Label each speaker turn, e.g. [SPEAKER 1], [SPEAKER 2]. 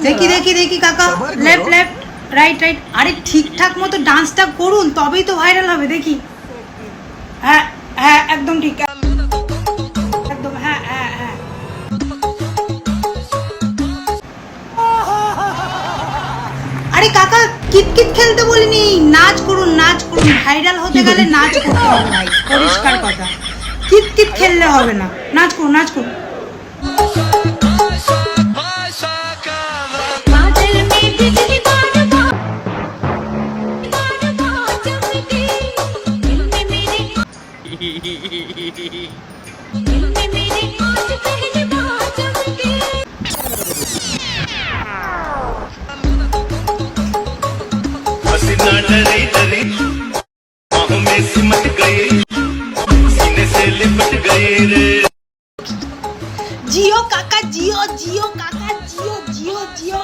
[SPEAKER 1] দেখি দেখি দেখি কাকা, লেফট লেফট রাইট রাইট। আরে ঠিকঠাক মতো ডান্সটা করুন, তবেই তো ভাইরাল হবে। দেখি, হ্যাঁ হ্যাঁ একদম ঠিক, একদম হ্যাঁ হ্যাঁ হ্যাঁ। আরে কাকা, কিতকিত খেলতে বলিনি, নাচ করুন নাচ করুন। ভাইরাল হতে গেলে নাচ করতে হবে ভাই, পরিষ্কার কথা। কিতকিত খেললে হবে না, নাচ করুন নাচ করুন।
[SPEAKER 2] डरी डरी बाहों में सिमट गई, सीने से लिपट गई रे।
[SPEAKER 1] जियो काका जियो, जियो काका जियो, जियो जियो।